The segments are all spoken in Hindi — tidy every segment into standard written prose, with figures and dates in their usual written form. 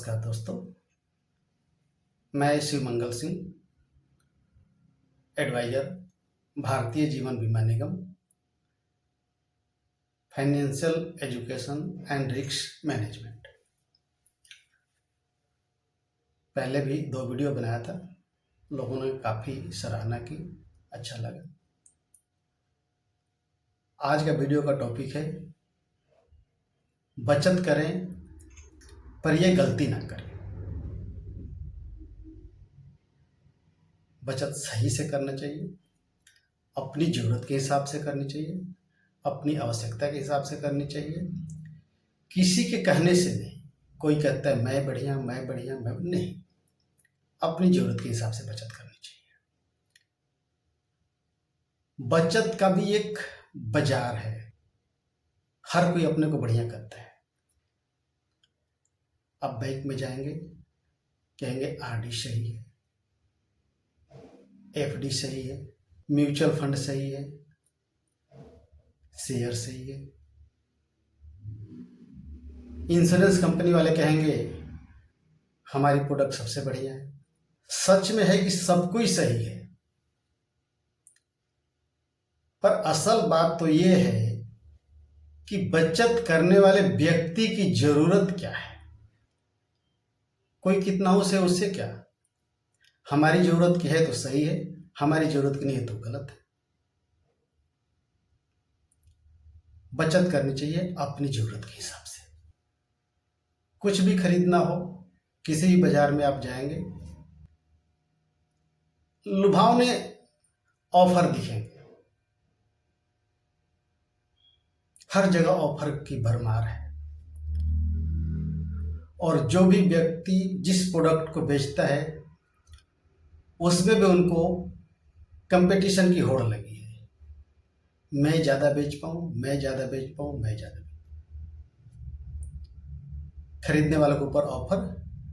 नमस्कार दोस्तों, मैं Shiv Mangal Singh, adviser, Bharatiya Jeevan Bima Nigam, financial education and risk management. पहले भी 2 वीडियो बनाया था, लोगों ने काफ़ी सराहना की, अच्छा लगा। आज का वीडियो का टॉपिक है बचत करें पर यह गलती ना करें। बचत सही से करना चाहिए, अपनी ज़रूरत के हिसाब से करनी चाहिए, अपनी आवश्यकता के हिसाब से करनी चाहिए, किसी के कहने से नहीं। कोई कहता है मैं बढ़िया मैं नहीं, अपनी ज़रूरत के हिसाब से बचत करनी चाहिए। बचत का भी एक बाजार है, हर कोई अपने को बढ़िया करता है। अब बैंक में जाएंगे, कहेंगे आरडी सही है, एफडी सही है, म्यूचुअल फंड सही है, शेयर सही है। इंश्योरेंस कंपनी वाले कहेंगे हमारी प्रोडक्ट सबसे बढ़िया है। सच में है कि सब कुछ सही है, पर असल बात तो ये है कि बचत करने वाले व्यक्ति की जरूरत क्या है। कोई कितना हो से उससे क्या। हमारी जरूरत की है तो सही है, हमारी जरूरत की नहीं है तो गलत है। बचत करनी चाहिए अपनी जरूरत के हिसाब से। कुछ भी खरीदना हो, किसी भी बाजार में आप जाएंगे, लुभावने ऑफर दिखेंगे, हर जगह ऑफर की भरमार है। और जो भी व्यक्ति जिस प्रोडक्ट को बेचता है उसमें भी उनको कंपटीशन की होड़ लगी है। मैं ज़्यादा बेच पाऊँ, मैं ज़्यादा बेच पाऊँ, मैं ज़्यादा। खरीदने वालों के ऊपर ऑफर,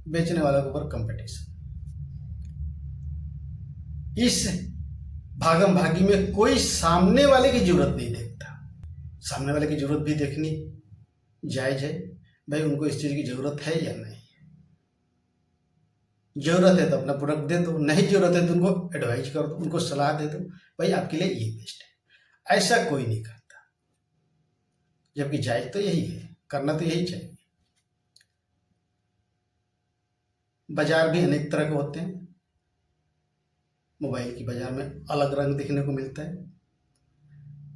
बेचने वालों के ऊपर कंपटीशन। इस भागम भागी में कोई सामने वाले की जरूरत नहीं देखता। सामने वाले की जरूरत भी देखनी जायज है। भाई उनको इस चीज़ की जरूरत है या नहीं। जरूरत है तो अपना प्रोडक्ट दे दो, नहीं जरूरत है तो उनको एडवाइज कर दो, उनको सलाह दे दो, भाई आपके लिए ये बेस्ट है। ऐसा कोई नहीं करता, जबकि जायज तो यही है, करना तो यही चाहिए। बाजार भी अनेक तरह के होते हैं। मोबाइल की बाजार में अलग रंग दिखने को मिलता है,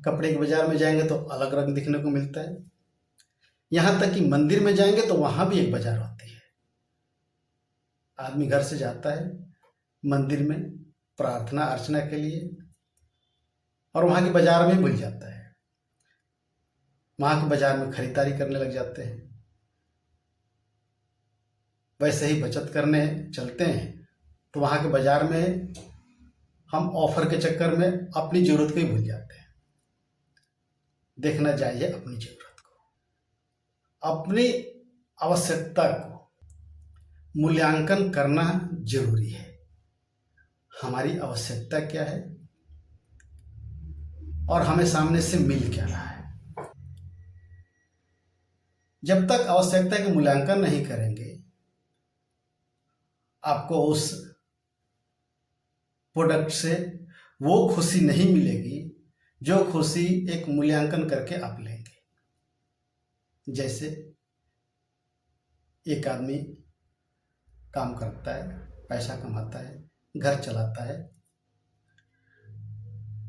कपड़े के बाजार में जाएंगे तो अलग रंग दिखने को मिलता है, यहाँ तक कि मंदिर में जाएंगे तो वहाँ भी एक बाजार होती है। आदमी घर से जाता है मंदिर में प्रार्थना अर्चना के लिए और वहाँ की बाजार में भूल जाता है, वहाँ के बाजार में खरीदारी करने लग जाते हैं। वैसे ही बचत करने चलते हैं तो वहाँ के बाजार में हम ऑफर के चक्कर में अपनी जरूरत को ही भूल जाते हैं। देखना चाहिए अपनी जरूरत को, अपनी आवश्यकता को मूल्यांकन करना जरूरी है। हमारी आवश्यकता क्या है और हमें सामने से मिल क्या रहा है। जब तक आवश्यकता के मूल्यांकन नहीं करेंगे, आपको उस प्रोडक्ट से वो खुशी नहीं मिलेगी जो खुशी एक मूल्यांकन करके आप लेंगे। जैसे एक आदमी काम करता है, पैसा कमाता है, घर चलाता है,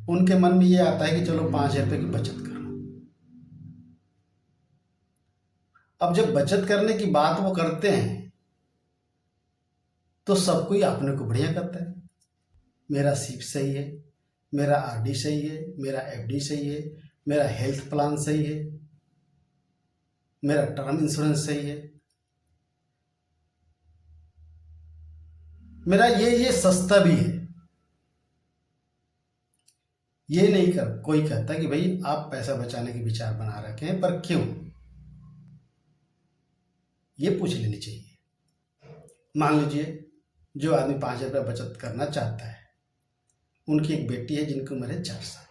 उनके मन में ये आता है कि चलो 5,000 रुपये की बचत करो। अब जब बचत करने की बात वो करते हैं तो सब कोई अपने को बढ़िया करता है। मेरा सिप सही है, मेरा आरडी सही है, मेरा एफडी सही है, मेरा हेल्थ प्लान सही है, मेरा टर्म इंश्योरेंस सही है, मेरा ये सस्ता भी है। ये नहीं कर कोई कहता कि भाई आप पैसा बचाने के विचार बना रखे हैं, पर क्यों, ये पूछ लेनी चाहिए। मान लीजिए जो आदमी 5,000 रुपये बचत करना चाहता है, उनकी एक बेटी है जिनकी उम्र है 4 साल।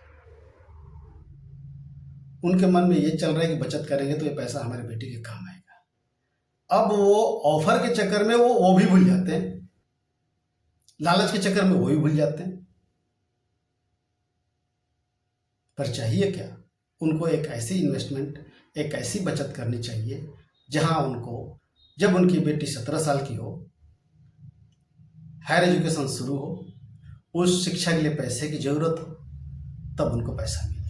उनके मन में ये चल रहा है कि बचत करेंगे तो ये पैसा हमारे बेटी के काम आएगा। अब वो ऑफर के चक्कर में वो भी भूल जाते हैं, लालच के चक्कर में वो भी भूल जाते हैं। पर चाहिए क्या, उनको एक ऐसी इन्वेस्टमेंट, एक ऐसी बचत करनी चाहिए जहां उनको, जब उनकी बेटी 17 साल की हो, हायर एजुकेशन शुरू हो, उस शिक्षा के लिए पैसे की जरूरत हो, तब उनको पैसा मिले।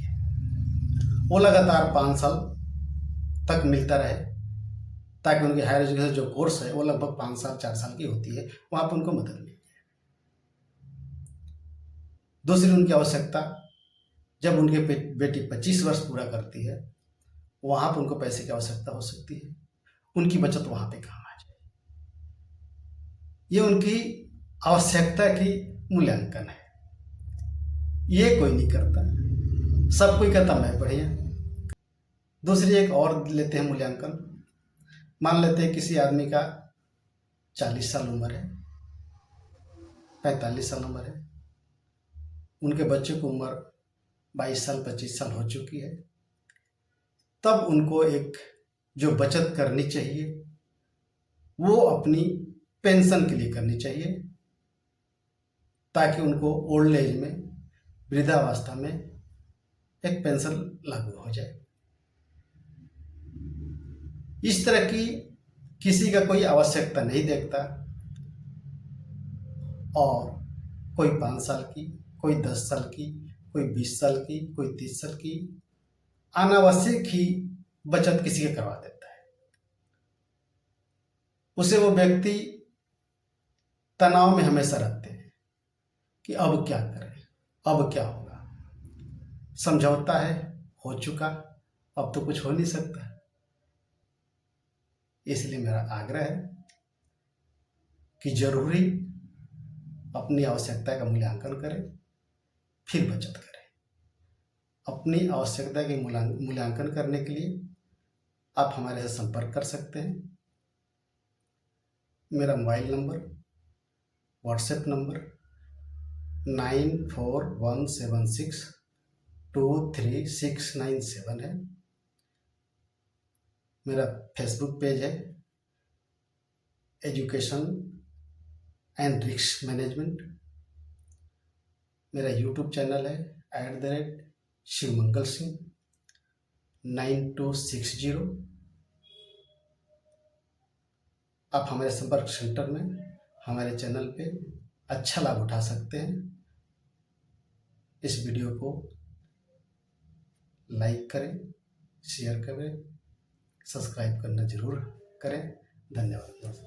वो लगातार 5 साल तक मिलता रहे, ताकि उनकी हायर एजुकेशन जो कोर्स है वो लगभग 5 साल 4 साल की होती है, वहां पर उनको मदद मिले। दूसरी उनकी आवश्यकता, जब उनकी बेटी 25 वर्ष पूरा करती है, वहां पर उनको पैसे की आवश्यकता हो सकती है, उनकी बचत वहां पे काम आ जाए। ये उनकी आवश्यकता की मूल्यांकन है। ये कोई नहीं करता, सब कोई कहता मैं बढ़िया। दूसरी एक और लेते हैं मूल्यांकन। मान लेते हैं किसी आदमी का 40 साल उम्र है, 45 साल उम्र है, उनके बच्चे की उम्र 22 साल 25 साल हो चुकी है, तब उनको एक जो बचत करनी चाहिए वो अपनी पेंशन के लिए करनी चाहिए, ताकि उनको ओल्ड एज में, वृद्धावस्था में एक पेंशन लागू हो जाए। इस तरह की किसी का कोई आवश्यकता नहीं देखता, और कोई 5 साल की, कोई 10 साल की, कोई 20 साल की, कोई 30 साल की अनावश्यक ही बचत किसी के करवा देता है। उसे वो व्यक्ति तनाव में हमेशा रहते हैं कि अब क्या करें, अब क्या होगा। समझौता है, हो चुका, अब तो कुछ हो नहीं सकता। इसलिए मेरा आग्रह है कि जरूरी अपनी आवश्यकता का मूल्यांकन करें, फिर बचत करें। अपनी आवश्यकता के मूल्यांकन करने के लिए आप हमारे से संपर्क कर सकते हैं। मेरा मोबाइल नंबर, व्हाट्सएप नंबर 9417623697 है। मेरा फेसबुक पेज है एजुकेशन एंड रिस्क मैनेजमेंट। मेरा यूट्यूब चैनल है @शिवमंगल सिंह 9260। आप हमारे संपर्क सेंटर में हमारे चैनल पे अच्छा लाभ उठा सकते हैं। इस वीडियो को लाइक करें, शेयर करें, सब्सक्राइब करना जरूर करें। धन्यवाद।